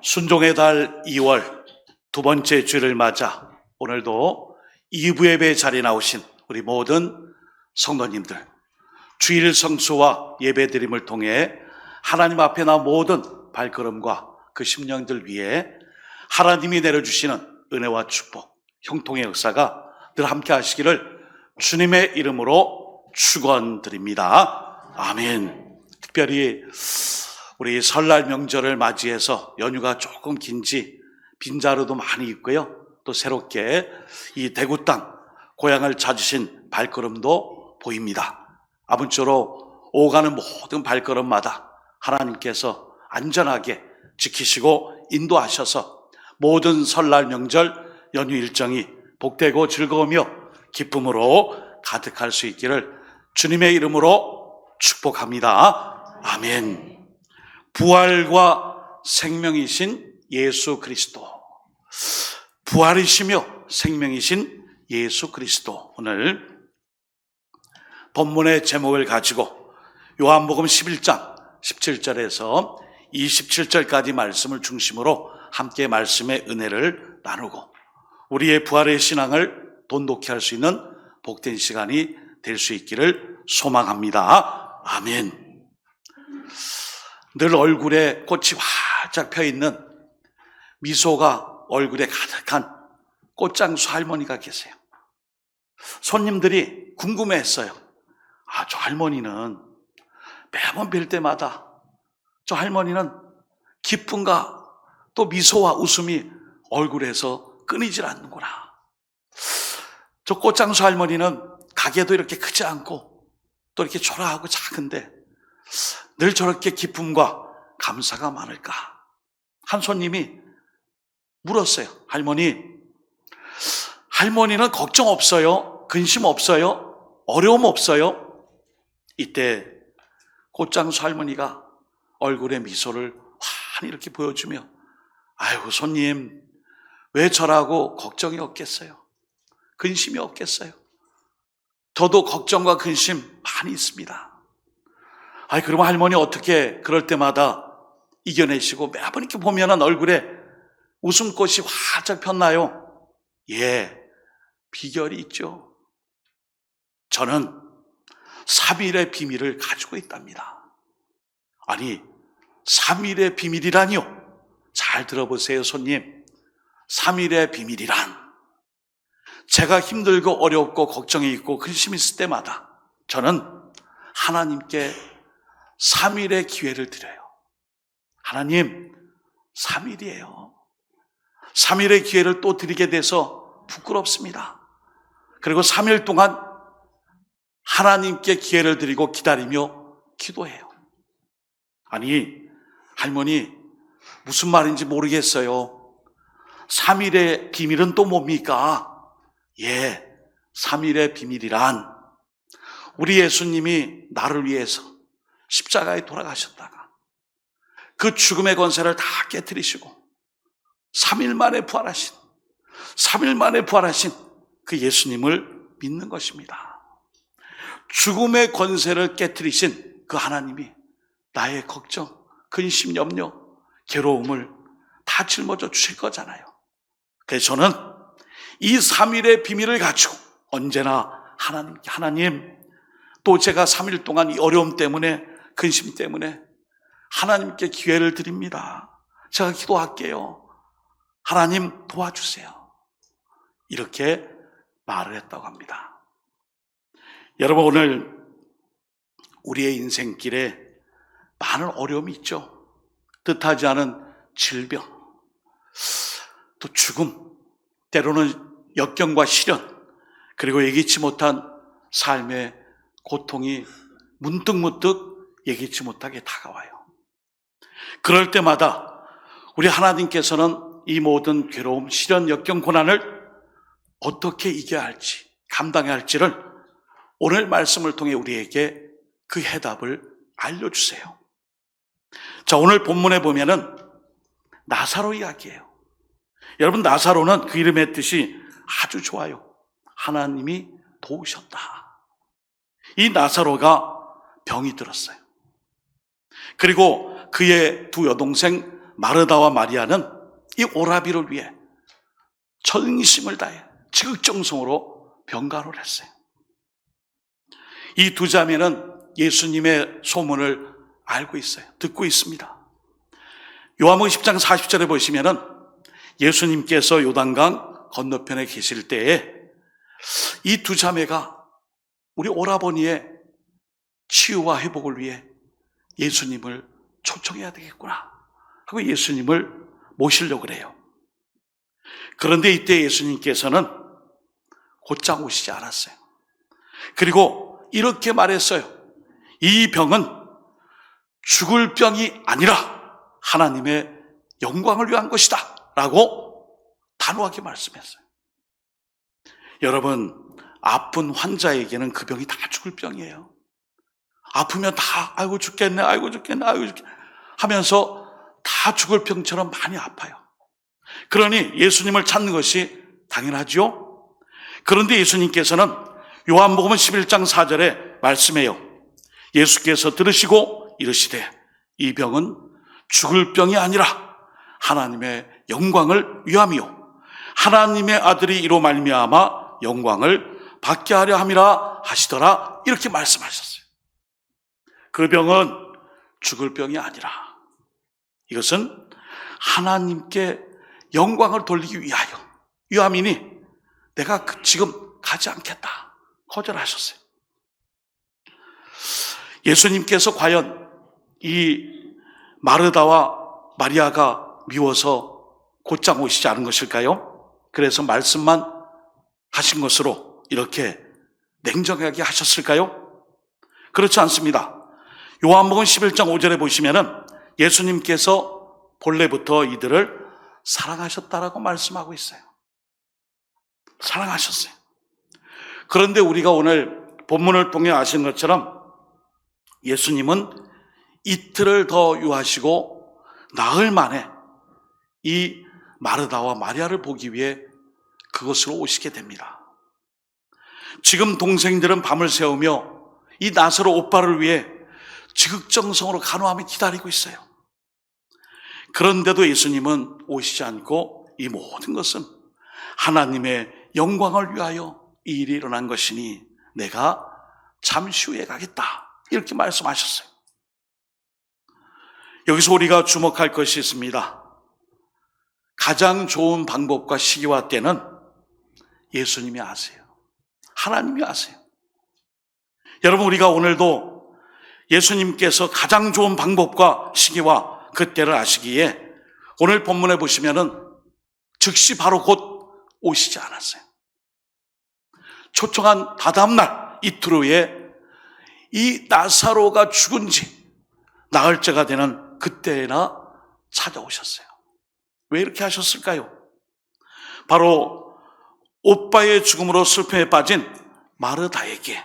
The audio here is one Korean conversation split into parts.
순종의 달 2월 두 번째 주일을 맞아 오늘도 2부 예배 자리에 나오신 우리 모든 성도님들, 주일 성수와 예배드림을 통해 하나님 앞에 나 모든 발걸음과 그 심령들 위해 하나님이 내려주시는 은혜와 축복, 형통의 역사가 늘 함께 하시기를 주님의 이름으로 축원드립니다. 아멘. 특별히 우리 설날 명절을 맞이해서 연휴가 조금 긴지 빈자루도 많이 있고요. 또 새롭게 이 대구 땅 고향을 찾으신 발걸음도 보입니다. 아무쪼록 오가는 모든 발걸음마다 하나님께서 안전하게 지키시고 인도하셔서 모든 설날 명절 연휴 일정이 복되고 즐거우며 기쁨으로 가득할 수 있기를 주님의 이름으로 축복합니다. 아멘. 부활과 생명이신 예수 그리스도, 부활이시며 생명이신 예수 그리스도, 오늘 본문의 제목을 가지고 요한복음 11장 17절에서 27절까지 말씀을 중심으로 함께 말씀의 은혜를 나누고 우리의 부활의 신앙을 돈독히 할 수 있는 복된 시간이 될 수 있기를 소망합니다. 아멘. 늘 얼굴에 꽃이 활짝 펴있는 미소가 얼굴에 가득한 꽃장수 할머니가 계세요. 손님들이 궁금해했어요. 저 할머니는 매번 뵐 때마다 저 할머니는 기쁨과 또 미소와 웃음이 얼굴에서 끊이질 않는구나. 저 꽃장수 할머니는 가게도 이렇게 크지 않고 또 이렇게 초라하고 작은데 늘 저렇게 기쁨과 감사가 많을까? 한 손님이 물었어요. 할머니는 걱정 없어요? 근심 없어요? 어려움 없어요? 이때 꽃장수 할머니가 얼굴에 미소를 환히 이렇게 보여주며 아이고 손님, 왜 저라고 걱정이 없겠어요? 근심이 없겠어요? 저도 걱정과 근심 많이 있습니다. 그럼 할머니 어떻게 그럴 때마다 이겨내시고 매번 이렇게 보면은 얼굴에 웃음꽃이 활짝 폈나요? 예, 비결이 있죠. 저는 3일의 비밀을 가지고 있답니다. 아니, 3일의 비밀이라니요? 잘 들어보세요, 손님. 3일의 비밀이란 제가 힘들고 어렵고 걱정이 있고 근심이 있을 때마다 저는 하나님께 3일의 기회를 드려요. 하나님, 3일이에요. 3일의 기회를 또 드리게 돼서 부끄럽습니다. 그리고 3일 동안 하나님께 기회를 드리고 기다리며 기도해요. 아니, 할머니, 무슨 말인지 모르겠어요. 3일의 비밀은 또 뭡니까? 예, 3일의 비밀이란 우리 예수님이 나를 위해서 십자가에 돌아가셨다가 그 죽음의 권세를 다 깨트리시고 3일 만에 부활하신 그 예수님을 믿는 것입니다. 죽음의 권세를 깨트리신 그 하나님이 나의 걱정, 근심, 염려, 괴로움을 다 짊어져 주실 거잖아요. 그래서 저는 이 3일의 비밀을 가지고 언제나 하나님, 또 제가 3일 동안 이 어려움 때문에 근심 때문에 하나님께 기회를 드립니다. 제가 기도할게요. 하나님 도와주세요. 이렇게 말을 했다고 합니다. 여러분, 오늘 우리의 인생길에 많은 어려움이 있죠. 뜻하지 않은 질병, 또 죽음, 때로는 역경과 시련, 그리고 예기치 못한 삶의 고통이 문득문득 예기치 못하게 다가와요. 그럴 때마다 우리 하나님께서는 이 모든 괴로움, 시련, 역경, 고난을 어떻게 이겨야 할지, 감당해야 할지를 오늘 말씀을 통해 우리에게 그 해답을 알려주세요. 자, 오늘 본문에 보면은 나사로 이야기예요. 여러분, 나사로는 그 이름의 뜻이 아주 좋아요. 하나님이 도우셨다. 이 나사로가 병이 들었어요. 그리고 그의 두 여동생 마르다와 마리아는 이 오라비를 위해 전심을 다해 지극정성으로 병간호를 했어요. 이 두 자매는 예수님의 소문을 알고 있어요. 듣고 있습니다. 요한복음 10장 40절에 보시면은 예수님께서 요단강 건너편에 계실 때에 이 두 자매가 우리 오라버니의 치유와 회복을 위해 예수님을 초청해야 되겠구나 하고 예수님을 모시려고 그래요. 그런데 이때 예수님께서는 곧장 오시지 않았어요. 그리고 이렇게 말했어요. 이 병은 죽을 병이 아니라 하나님의 영광을 위한 것이다 라고 단호하게 말씀했어요. 여러분, 아픈 환자에게는 그 병이 다 죽을 병이에요. 아프면 다 아이고 죽겠네 하면서 다 죽을 병처럼 많이 아파요. 그러니 예수님을 찾는 것이 당연하죠. 그런데 예수님께서는 요한복음 11장 4절에 말씀해요. 예수께서 들으시고 이르시되 이 병은 죽을 병이 아니라 하나님의 영광을 위함이요 하나님의 아들이 이로 말미암아 영광을 받게 하려 함이라 하시더라 이렇게 말씀하셨어요. 그 병은 죽을 병이 아니라 이것은 하나님께 영광을 돌리기 위함이니 내가 지금 가지 않겠다 거절하셨어요. 예수님께서 과연 이 마르다와 마리아가 미워서 곧장 오시지 않은 것일까요? 그래서 말씀만 하신 것으로 이렇게 냉정하게 하셨을까요? 그렇지 않습니다. 요한복음 11장 5절에 보시면은 예수님께서 본래부터 이들을 사랑하셨다라고 말씀하고 있어요. 사랑하셨어요. 그런데 우리가 오늘 본문을 통해 아신 것처럼 예수님은 이틀을 더 유하시고 나흘 만에 이 마르다와 마리아를 보기 위해 그곳으로 오시게 됩니다. 지금 동생들은 밤을 새우며 이 나사로 오빠를 위해 지극정성으로 간호하며 기다리고 있어요. 그런데도 예수님은 오시지 않고 이 모든 것은 하나님의 영광을 위하여 이 일이 일어난 것이니 내가 잠시 후에 가겠다 이렇게 말씀하셨어요. 여기서 우리가 주목할 것이 있습니다. 가장 좋은 방법과 시기와 때는 예수님이 아세요. 하나님이 아세요. 여러분, 우리가 오늘도 예수님께서 가장 좋은 방법과 시기와 그 때를 아시기에 오늘 본문에 보시면은 즉시 바로 곧 오시지 않았어요. 초청한 다다음 날 이틀 후에 이 나사로가 죽은 지 나흘째가 되는 그때나 찾아오셨어요. 왜 이렇게 하셨을까요? 바로 오빠의 죽음으로 슬픔에 빠진 마르다에게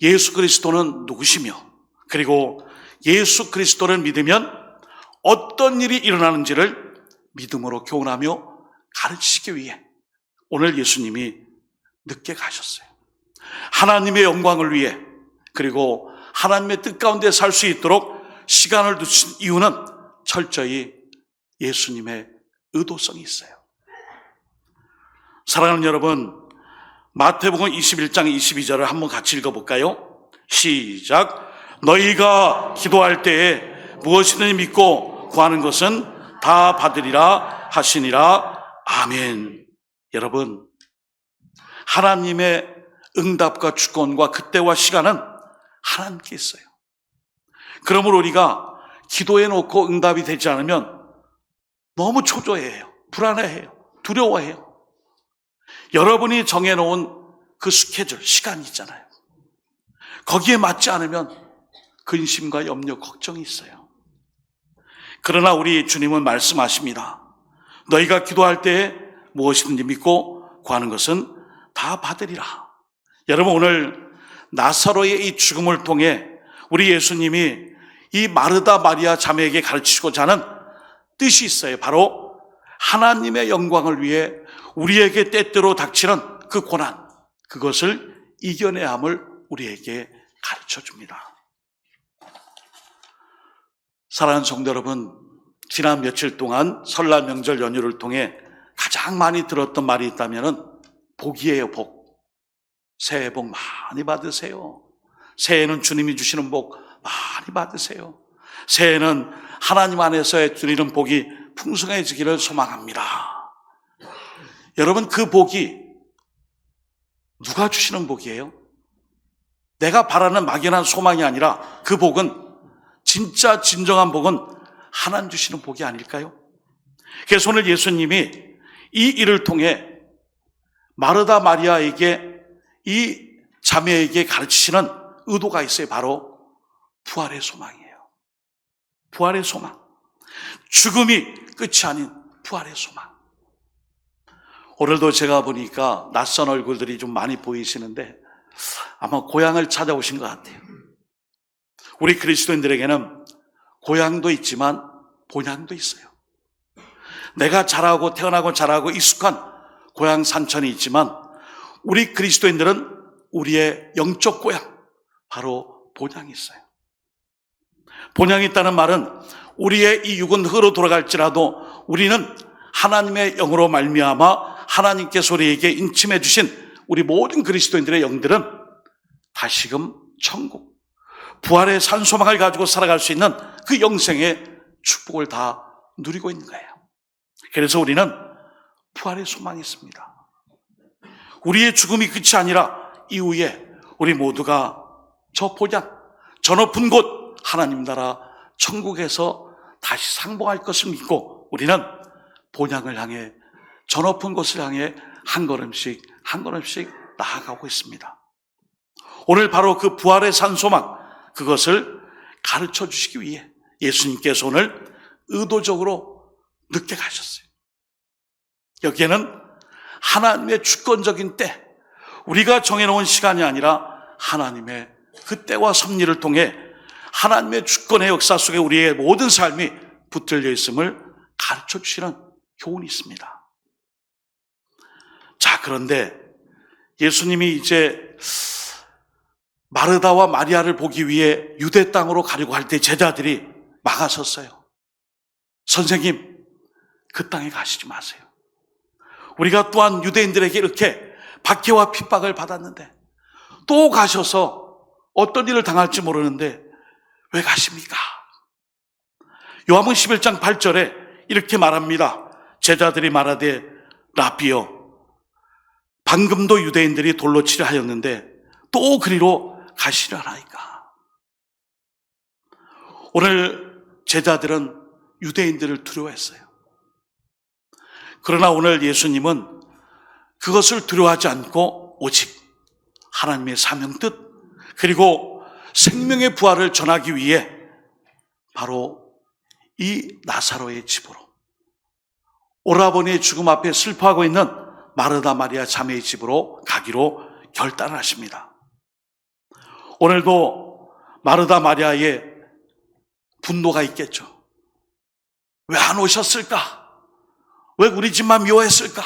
예수 그리스도는 누구시며 그리고 예수 그리스도를 믿으면 어떤 일이 일어나는지를 믿음으로 교훈하며 가르치시기 위해 오늘 예수님이 늦게 가셨어요. 하나님의 영광을 위해 그리고 하나님의 뜻 가운데 살 수 있도록 시간을 두신 이유는 철저히 예수님의 의도성이 있어요. 사랑하는 여러분, 마태복음 21장 22절을 한번 같이 읽어볼까요? 시작. 너희가 기도할 때에 무엇이든지 믿고 구하는 것은 다 받으리라 하시니라. 아멘. 여러분, 하나님의 응답과 주권과 그때와 시간은 하나님께 있어요. 그러므로 우리가 기도해 놓고 응답이 되지 않으면 너무 초조해해요. 불안해해요. 두려워해요. 여러분이 정해놓은 그 스케줄, 시간이 있잖아요. 거기에 맞지 않으면 근심과 염려, 걱정이 있어요. 그러나 우리 주님은 말씀하십니다. 너희가 기도할 때에 무엇이든지 믿고 구하는 것은 다 받으리라. 여러분, 오늘 나사로의 이 죽음을 통해 우리 예수님이 이 마르다 마리아 자매에게 가르치고자 하는 뜻이 있어요. 바로 하나님의 영광을 위해 우리에게 때때로 닥치는 그 고난, 그것을 이겨내야 함을 우리에게 가르쳐 줍니다. 사랑하는 성도 여러분, 지난 며칠 동안 설날 명절 연휴를 통해 가장 많이 들었던 말이 있다면은 복이에요, 복. 새해 복 많이 받으세요. 새해는 주님이 주시는 복 많이 받으세요. 새해는 하나님 안에서 드리는 복이 풍성해지기를 소망합니다. 여러분, 그 복이 누가 주시는 복이에요? 내가 바라는 막연한 소망이 아니라 그 복은, 진짜 진정한 복은 하나님 주시는 복이 아닐까요? 그래서 오늘 예수님이 이 일을 통해 마르다 마리아에게, 이 자매에게 가르치시는 의도가 있어요. 바로 부활의 소망이에요. 부활의 소망. 죽음이 끝이 아닌 부활의 소망. 오늘도 제가 보니까 낯선 얼굴들이 좀 많이 보이시는데 아마 고향을 찾아오신 것 같아요. 우리 그리스도인들에게는 고향도 있지만 본향도 있어요. 내가 태어나고 자라고 익숙한 고향 산천이 있지만 우리 그리스도인들은 우리의 영적 고향, 바로 본향이 있어요. 본향이 있다는 말은 우리의 이 육은 흙으로 돌아갈지라도 우리는 하나님의 영으로 말미암아 하나님께서 우리에게 인침해 주신 우리 모든 그리스도인들의 영들은 다시금 천국, 부활의 산소망을 가지고 살아갈 수 있는 그 영생의 축복을 다 누리고 있는 거예요. 그래서 우리는 부활의 소망이 있습니다. 우리의 죽음이 끝이 아니라 이후에 우리 모두가 저 본향, 저 높은 곳 하나님 나라 천국에서 다시 상봉할 것을 믿고 우리는 본향을 향해, 저 높은 곳을 향해 한 걸음씩 한 걸음씩 나아가고 있습니다. 오늘 바로 그 부활의 산소망, 그것을 가르쳐 주시기 위해 예수님께서 오늘 의도적으로 늦게 가셨어요. 여기에는 하나님의 주권적인 때, 우리가 정해놓은 시간이 아니라 하나님의 그 때와 섭리를 통해 하나님의 주권의 역사 속에 우리의 모든 삶이 붙들려 있음을 가르쳐 주시는 교훈이 있습니다. 자, 그런데 예수님이 이제 마르다와 마리아를 보기 위해 유대 땅으로 가려고 할 때 제자들이 막아섰어요. 선생님, 그 땅에 가시지 마세요. 우리가 또한 유대인들에게 이렇게 박해와 핍박을 받았는데 또 가셔서 어떤 일을 당할지 모르는데 왜 가십니까? 요한복음 11장 8절에 이렇게 말합니다. 제자들이 말하되 라비여, 방금도 유대인들이 돌로 치려 하였는데 또 그리로 가시려나이까. 오늘 제자들은 유대인들을 두려워했어요. 그러나 오늘 예수님은 그것을 두려워하지 않고 오직 하나님의 사명 뜻, 그리고 생명의 부활을 전하기 위해 바로 이 나사로의 집으로, 오라버니의 죽음 앞에 슬퍼하고 있는 마르다 마리아 자매의 집으로 가기로 결단을 하십니다. 오늘도 마르다 마리아의 분노가 있겠죠. 왜 안 오셨을까? 왜 우리 집만 미워했을까?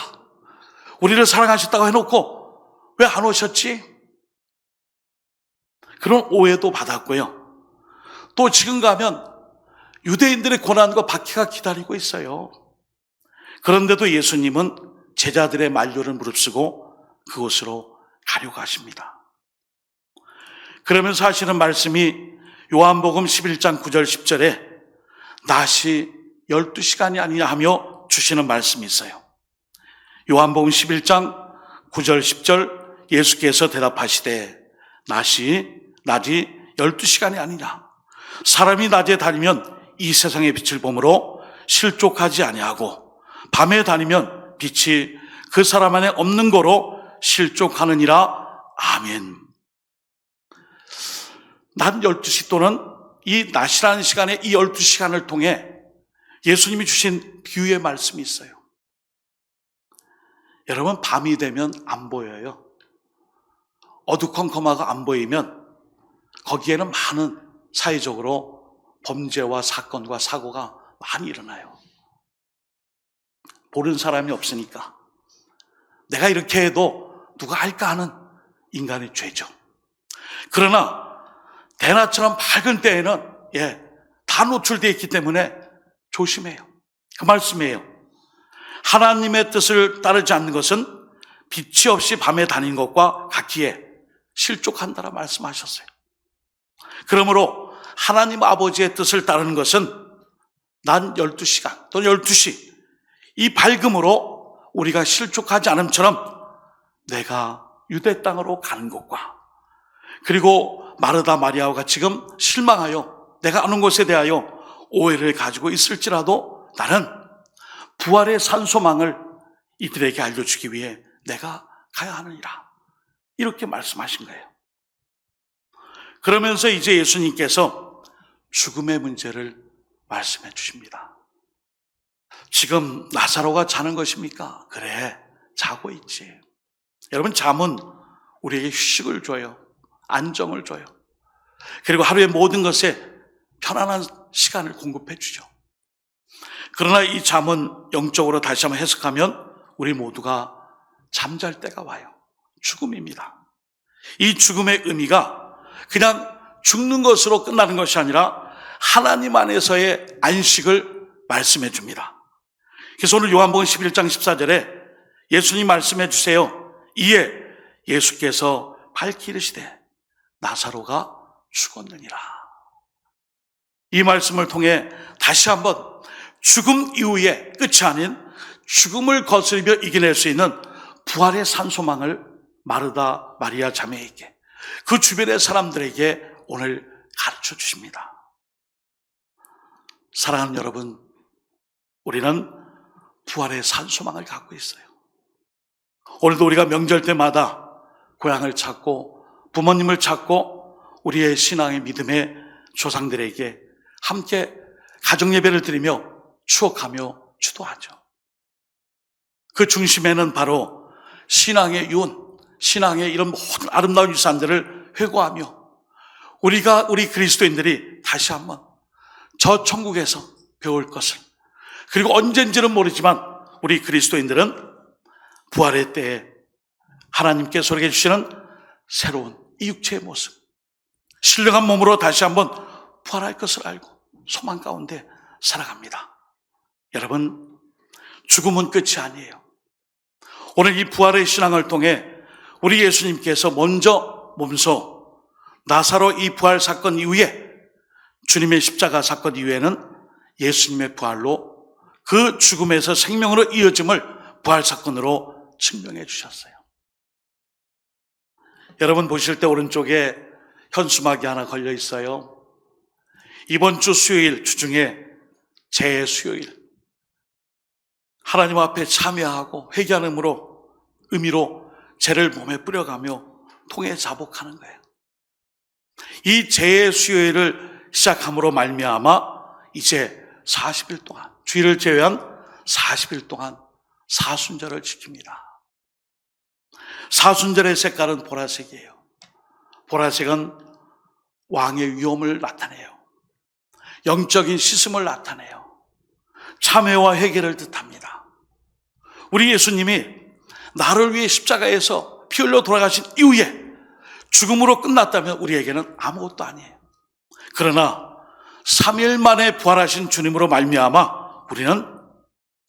우리를 사랑하셨다고 해놓고 왜 안 오셨지? 그런 오해도 받았고요. 또 지금 가면 유대인들의 고난과 박해가 기다리고 있어요. 그런데도 예수님은 제자들의 만류를 무릅쓰고 그곳으로 가려고 하십니다. 그러면서 하시는 말씀이 요한복음 11장 9절 10절에 낮이 12시간이 아니냐 하며 주시는 말씀이 있어요. 요한복음 11장 9절 10절 예수께서 대답하시되 낮이 12시간이 아니냐. 사람이 낮에 다니면 이 세상의 빛을 보므로 실족하지 아니하고 밤에 다니면 빛이 그 사람 안에 없는 거로 실족하느니라. 아멘. 낮 12시 또는 이 낮이라는 시간에 이 12시간을 통해 예수님이 주신 비유의 말씀이 있어요. 여러분, 밤이 되면 안 보여요. 어두컴컴하고 안 보이면 거기에는 많은 사회적으로 범죄와 사건과 사고가 많이 일어나요. 보는 사람이 없으니까 내가 이렇게 해도 누가 알까 하는 인간의 죄죠. 그러나 대낮처럼 밝은 때에는 다 노출되어 있기 때문에 조심해요. 그 말씀이에요. 하나님의 뜻을 따르지 않는 것은 빛이 없이 밤에 다닌 것과 같기에 실족한다라 말씀하셨어요. 그러므로 하나님 아버지의 뜻을 따르는 것은 난 12시간 또는 12시 이 밝음으로 우리가 실족하지 않음처럼 내가 유대 땅으로 가는 것과 그리고 마르다 마리아가 지금 실망하여 내가 아는 것에 대하여 오해를 가지고 있을지라도 나는 부활의 산소망을 이들에게 알려주기 위해 내가 가야 하느니라. 이렇게 말씀하신 거예요. 그러면서 이제 예수님께서 죽음의 문제를 말씀해 주십니다. 지금 나사로가 자는 것입니까? 그래, 자고 있지. 여러분, 잠은 우리에게 휴식을 줘요. 안정을 줘요. 그리고 하루의 모든 것에 편안한 시간을 공급해 주죠. 그러나 이 잠은 영적으로 다시 한번 해석하면 우리 모두가 잠잘 때가 와요. 죽음입니다. 이 죽음의 의미가 그냥 죽는 것으로 끝나는 것이 아니라 하나님 안에서의 안식을 말씀해 줍니다. 그래서 오늘 요한복음 11장 14절에 예수님 말씀해 주세요. 이에 예수께서 밝히 이르시되 나사로가 죽었느니라. 이 말씀을 통해 다시 한번 죽음 이후의 끝이 아닌 죽음을 거스르며 이겨낼 수 있는 부활의 산소망을 마르다 마리아 자매에게, 그 주변의 사람들에게 오늘 가르쳐 주십니다. 사랑하는 여러분, 우리는 부활의 산소망을 갖고 있어요. 오늘도 우리가 명절 때마다 고향을 찾고 부모님을 찾고 우리의 신앙의 믿음의 조상들에게 함께 가정예배를 드리며 추억하며 주도하죠. 그 중심에는 바로 신앙의 윤, 신앙의 이런 모든 아름다운 유산들을 회고하며 우리가 우리 그리스도인들이 다시 한번 저 천국에서 배울 것을, 그리고 언젠지는 모르지만 우리 그리스도인들은 부활의 때에 하나님께서 우리에게 주시는 새로운 이 육체의 모습, 신령한 몸으로 다시 한번 부활할 것을 알고 소망 가운데 살아갑니다. 여러분, 죽음은 끝이 아니에요. 오늘 이 부활의 신앙을 통해 우리 예수님께서 먼저 몸소 나사로 이 부활 사건 이후에, 주님의 십자가 사건 이후에는 예수님의 부활로 그 죽음에서 생명으로 이어짐을 부활 사건으로 증명해 주셨어요. 여러분 보실 때 오른쪽에 현수막이 하나 걸려 있어요. 이번 주 수요일, 주중에 제 수요일, 하나님 앞에 참여하고 회개하는 의미로 죄를 몸에 뿌려가며 통해 자복하는 거예요. 이 제 수요일을 시작함으로 말미암아 이제 40일 동안, 주일을 제외한 40일 동안 사순절을 지킵니다. 사순절의 색깔은 보라색이에요. 보라색은 왕의 위엄을 나타내요. 영적인 씻음을 나타내요. 참회와 회개를 뜻합니다. 우리 예수님이 나를 위해 십자가에서 피 흘려 돌아가신 이후에 죽음으로 끝났다면 우리에게는 아무것도 아니에요. 그러나 3일 만에 부활하신 주님으로 말미암아 우리는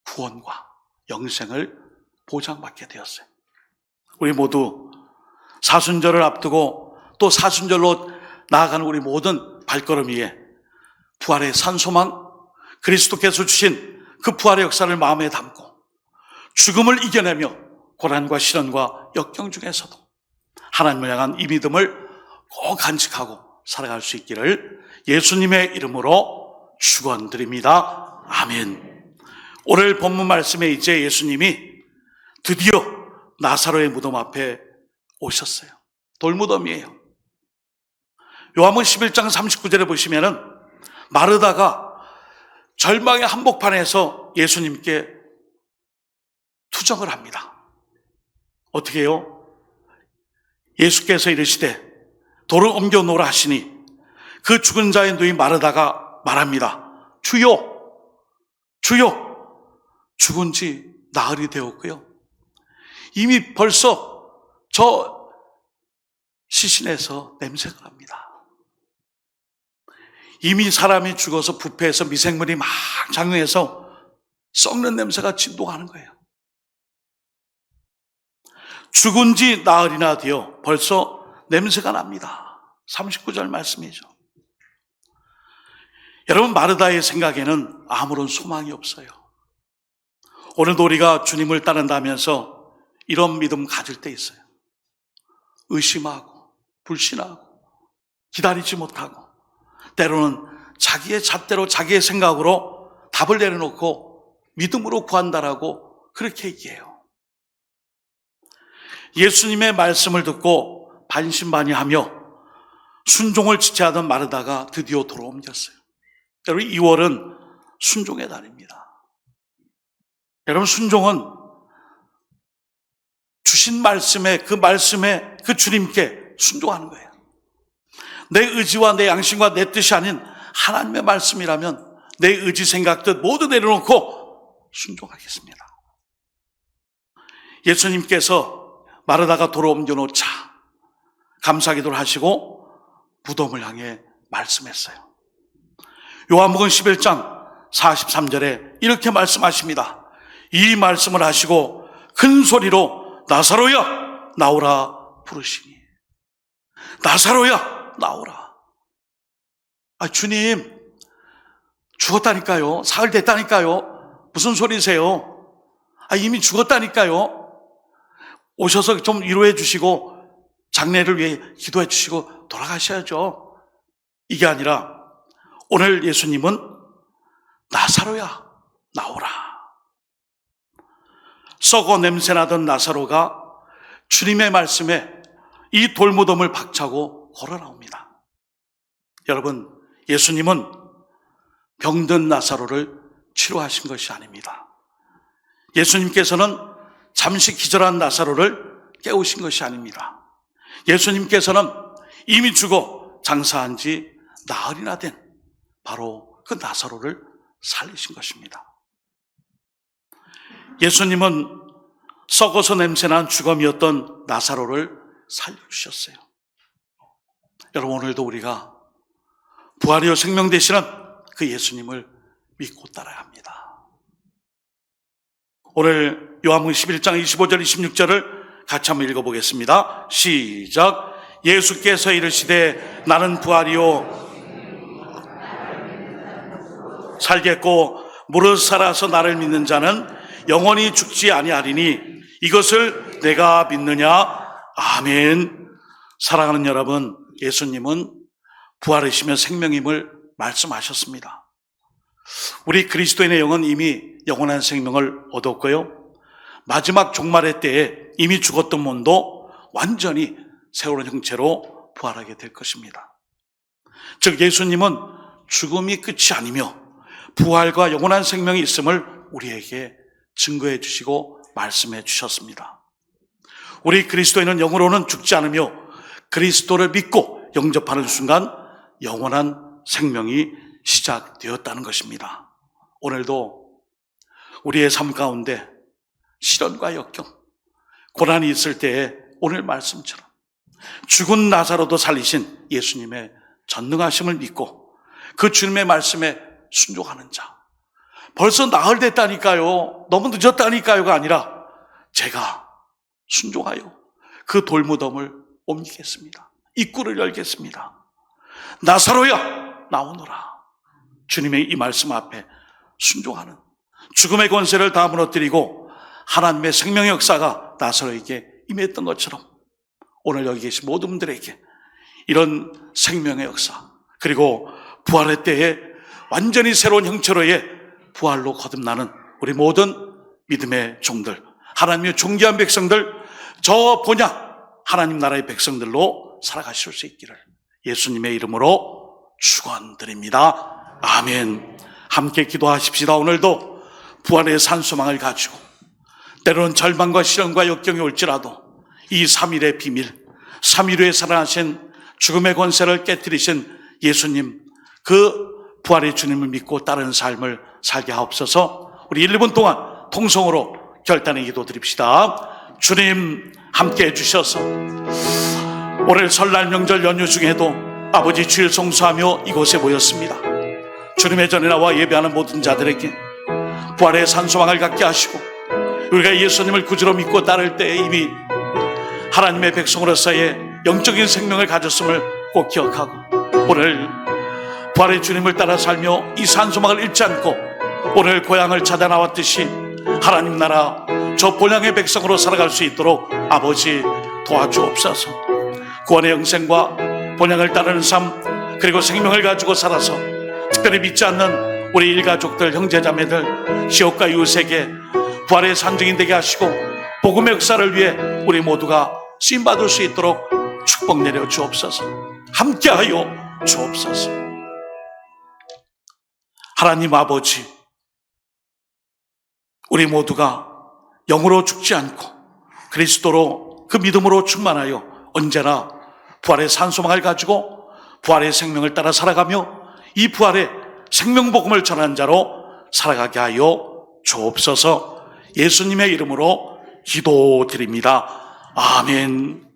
구원과 영생을 보장받게 되었어요. 우리 모두 사순절을 앞두고 또 사순절로 나아가는 우리 모든 발걸음 위에 부활의 산소망, 그리스도께서 주신 그 부활의 역사를 마음에 담고 죽음을 이겨내며 고난과 시련과 역경 중에서도 하나님을 향한 이 믿음을 꼭 간직하고 살아갈 수 있기를 예수님의 이름으로 축원드립니다. 아멘. 오늘 본문 말씀에 이제 예수님이 드디어 나사로의 무덤 앞에 오셨어요. 돌무덤이에요. 요한복음 11장 39절에 보시면은 마르다가 절망의 한복판에서 예수님께 투정을 합니다. 어떻게 해요? 예수께서 이르시되 돌을 옮겨 놓으라 하시니 그 죽은 자의 누이 마르다가 말합니다. 주여, 주여, 죽은 지 나흘이 되었고요. 이미 벌써 저 시신에서 냄새가 납니다. 이미 사람이 죽어서 부패해서 미생물이 막 작용해서 썩는 냄새가 진동하는 거예요. 죽은 지 나흘이나 되어 벌써 냄새가 납니다. 39절 말씀이죠. 여러분, 마르다의 생각에는 아무런 소망이 없어요. 오늘도 우리가 주님을 따른다면서 이런 믿음 가질 때 있어요. 의심하고 불신하고 기다리지 못하고 때로는 자기의 잣대로 자기의 생각으로 답을 내려놓고 믿음으로 구한다라고 그렇게 얘기해요. 예수님의 말씀을 듣고 반신반의하며 순종을 지체하던 마르다가 드디어 돌아옮겼어요. 여러분, 2월은 순종의 달입니다. 여러분, 순종은 주신 말씀에 그 주님께 순종하는 거예요. 내 의지와 내 양심과 내 뜻이 아닌 하나님의 말씀이라면 내 의지, 생각, 뜻 모두 내려놓고 순종하겠습니다. 예수님께서 마르다가 돌아옮겨 놓자 감사기도를 하시고 무덤을 향해 말씀했어요. 요한복음 11장 43절에 이렇게 말씀하십니다. 이 말씀을 하시고 큰 소리로 나사로야 나오라 부르시니. 나사로야 나오라. 주님 죽었다니까요. 사흘 됐다니까요. 무슨 소리세요? 이미 죽었다니까요. 오셔서 좀 위로해 주시고 장례를 위해 기도해 주시고 돌아가셔야죠. 이게 아니라 오늘 예수님은 나사로야 나오라. 썩어 냄새나던 나사로가 주님의 말씀에 이 돌무덤을 박차고 걸어 나옵니다. 여러분, 예수님은 병든 나사로를 치료하신 것이 아닙니다. 예수님께서는 잠시 기절한 나사로를 깨우신 것이 아닙니다. 예수님께서는 이미 죽어 장사한 지 나흘이나 된 바로 그 나사로를 살리신 것입니다. 예수님은 썩어서 냄새난 죽음이었던 나사로를 살려주셨어요. 여러분, 오늘도 우리가 부활이요 생명 되시는 그 예수님을 믿고 따라야 합니다. 오늘 요한복음 11장 25절 26절을 같이 한번 읽어보겠습니다. 시작. 예수께서 이르시되 나는 부활이요 살겠고 무릇 살아서 나를 믿는 자는 영원히 죽지 아니하리니 이것을 내가 믿느냐? 아멘. 사랑하는 여러분, 예수님은 부활이시며 생명임을 말씀하셨습니다. 우리 그리스도인의 영은 이미 영원한 생명을 얻었고요, 마지막 종말의 때에 이미 죽었던 몸도 완전히 새로운 형체로 부활하게 될 것입니다. 즉 예수님은 죽음이 끝이 아니며 부활과 영원한 생명이 있음을 우리에게 증거해 주시고 말씀해 주셨습니다. 우리 그리스도인은 영으로는 죽지 않으며 그리스도를 믿고 영접하는 순간 영원한 생명이 시작되었다는 것입니다. 오늘도 우리의 삶 가운데 시련과 역경, 고난이 있을 때에 오늘 말씀처럼 죽은 나사로도 살리신 예수님의 전능하심을 믿고 그 주님의 말씀에 순종하는 자, 벌써 나흘 됐다니까요, 너무 늦었다니까요가 아니라 제가 순종하여 그 돌무덤을 옮기겠습니다. 입구를 열겠습니다. 나사로야 나오너라. 주님의 이 말씀 앞에 순종하는, 죽음의 권세를 다 무너뜨리고 하나님의 생명의 역사가 나사로에게 임했던 것처럼 오늘 여기 계신 모든 분들에게 이런 생명의 역사, 그리고 부활의 때에 완전히 새로운 형체로의 부활로 거듭나는 우리 모든 믿음의 종들, 하나님의 존귀한 백성들, 저 본향 하나님 나라의 백성들로 살아가실 수 있기를 예수님의 이름으로 축원드립니다. 아멘. 함께 기도하십시다. 오늘도 부활의 산소망을 가지고 때로는 절망과 시련과 역경이 올지라도 이 3일의 비밀, 3일 후에 살아나신 죽음의 권세를 깨뜨리신 예수님, 그 부활의 주님을 믿고 따르는 삶을 살게 하옵소서. 우리 1분 동안 통성으로 결단의 기도 드립시다. 주님 함께 해주셔서 오늘 설날 명절 연휴 중에도 아버지 주일 송수하며 이곳에 모였습니다. 주님의 전에 나와 예배하는 모든 자들에게 부활의 산소망을 갖게 하시고 우리가 예수님을 구주로 믿고 따를 때에 이미 하나님의 백성으로서의 영적인 생명을 가졌음을 꼭 기억하고 오늘 부활의 주님을 따라 살며 이 산소망을 잃지 않고 오늘 고향을 찾아 나왔듯이 하나님 나라 저 본향의 백성으로 살아갈 수 있도록 아버지 도와주옵소서. 구원의 영생과 본향을 따르는 삶 그리고 생명을 가지고 살아서 특별히 믿지 않는 우리 일가족들 형제자매들 지역과 이웃에게 부활의 산증인 되게 하시고 복음의 역사를 위해 우리 모두가 쓰임받을 수 있도록 축복 내려 주옵소서. 함께하여 주옵소서. 하나님 아버지, 우리 모두가 영으로 죽지 않고 그리스도로 그 믿음으로 충만하여 언제나 부활의 산소망을 가지고 부활의 생명을 따라 살아가며 이 부활의 생명복음을 전하는 자로 살아가게 하여 주옵소서. 예수님의 이름으로 기도드립니다. 아멘.